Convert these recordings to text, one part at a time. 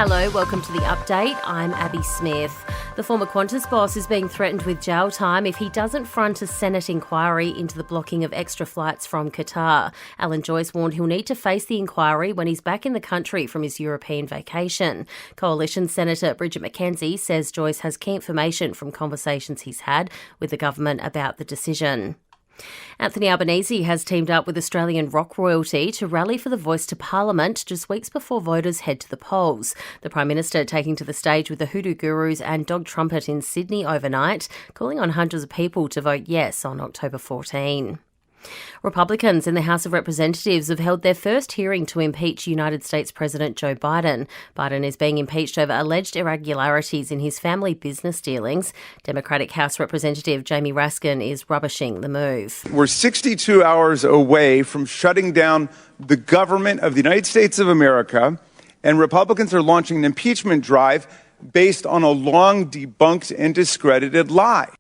Hello, welcome to the update. I'm Abby Smith. The former Qantas boss is being threatened with jail time if he doesn't front a Senate inquiry into the blocking of extra flights from Qatar. Joyce warned he'll need to face the inquiry when he's back in the country from his European vacation. Coalition Senator Bridget McKenzie says Joyce has key information from conversations he's had with the government about the decision. Anthony Albanese has teamed up with Australian rock royalty to rally for the voice to Parliament just weeks before voters head to the polls. The Prime Minister taking to the stage with the Hoodoo Gurus and Dog Trumpet in Sydney overnight, calling on hundreds of people to vote yes on October 14. Republicans in the House of Representatives have held their first hearing to impeach United States President Joe Biden. Biden is being impeached over alleged irregularities in his family business dealings. Democratic House Representative Jamie Raskin is rubbishing the move. We're 62 hours away from shutting down the government of the United States of America, and Republicans are launching an impeachment drive based on a long debunked and discredited lie.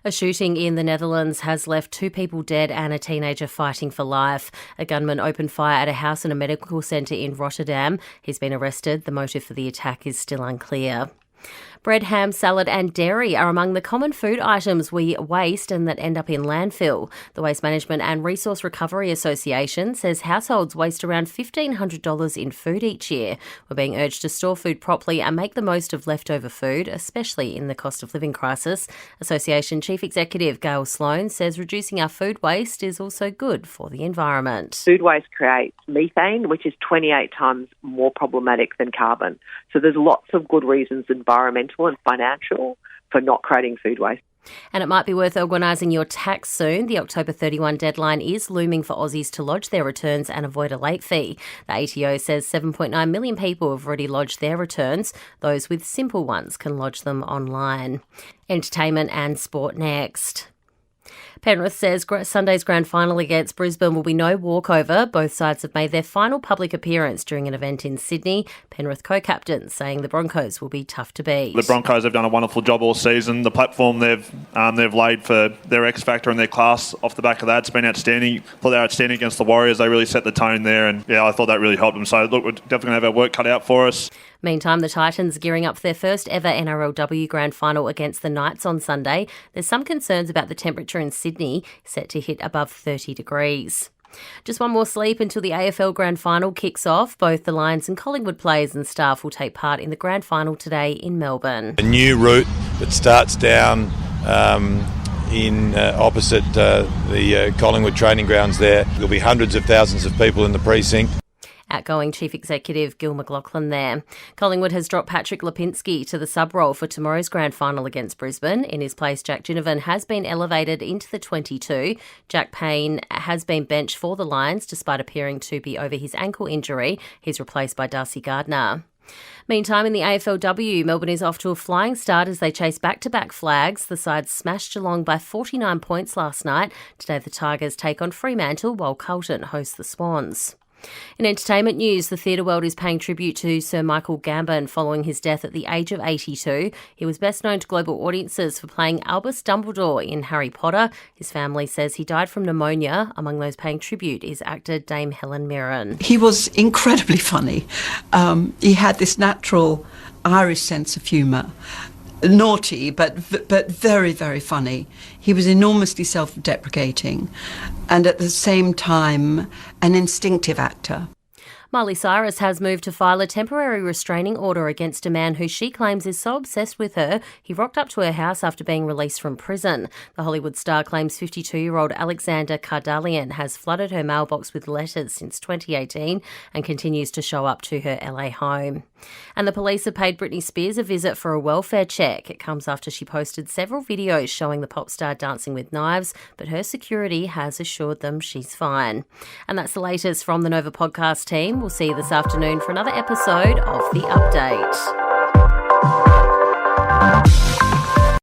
A shooting in the Netherlands has left 2 people dead and a teenager fighting for life. A gunman opened fire at a house and a medical centre in Rotterdam. He's been arrested. The motive for the attack is still unclear. Bread, ham, salad and dairy are among the common food items we waste and that end up in landfill. The Waste Management and Resource Recovery Association says households waste around $1,500 in food each year. We're being urged to store food properly and make the most of leftover food, especially in the cost of living crisis. Association Chief Executive Gail Sloan says reducing our food waste is also good for the environment. Food waste creates methane, which is 28 times more problematic than carbon. So there's lots of good reasons, environmental and financial, for not creating food waste. And it might be worth organising your tax soon. The October 31 deadline is looming for Aussies to lodge their returns and avoid a late fee. The ATO says 7.9 million people have already lodged their returns. Those with simple ones can lodge them online. Entertainment and sport next. Penrith says Sunday's grand final against Brisbane will be no walkover. Both sides have made their final public appearance during an event in Sydney. Penrith co-captain saying the Broncos will be tough to beat. The Broncos have done a wonderful job all season. The platform they've laid for their X factor and their class off the back of that, it's been outstanding. I thought they were outstanding against the Warriors. They really set the tone there, and I thought that really helped them. So look, we're definitely going to have our work cut out for us. Meantime, the Titans are gearing up for their first ever NRLW grand final against the Knights on Sunday. There's some concerns about the temperature in Sydney, set to hit above 30 degrees. Just one more sleep until the AFL Grand Final kicks off. Both the Lions and Collingwood players and staff will take part in the Grand Final today in Melbourne. A new route that starts down in opposite the Collingwood training grounds there. There'll be hundreds of thousands of people in the precinct. Outgoing Chief Executive Gil McLachlan there. Collingwood has dropped Patrick Lipinski to the sub-role for tomorrow's grand final against Brisbane. In his place, Jack Ginnivan has been elevated into the 22. Jack Payne has been benched for the Lions despite appearing to be over his ankle injury. He's replaced by Darcy Gardner. Meantime, in the AFLW, Melbourne is off to a flying start as they chase back-to-back flags. The side smashed Geelong by 49 points last night. Today the Tigers take on Fremantle while Carlton hosts the Swans. In entertainment news, the theatre world is paying tribute to Sir Michael Gambon following his death at the age of 82. He was best known to global audiences for playing Albus Dumbledore in Harry Potter. His family says he died from pneumonia. Among those paying tribute is actor Dame Helen Mirren. He was incredibly funny. He had this natural Irish sense of humour. Naughty, but very, very funny. He was enormously self-deprecating and at the same time an instinctive actor. Miley Cyrus has moved to file a temporary restraining order against a man who she claims is so obsessed with her, he rocked up to her house after being released from prison. The Hollywood star claims 52-year-old Alexander Kardalian has flooded her mailbox with letters since 2018 and continues to show up to her LA home. And the police have paid Britney Spears a visit for a welfare check. It comes after she posted several videos showing the pop star dancing with knives, but her security has assured them she's fine. And that's the latest from the Nova podcast team. We'll see you this afternoon for another episode of The Update.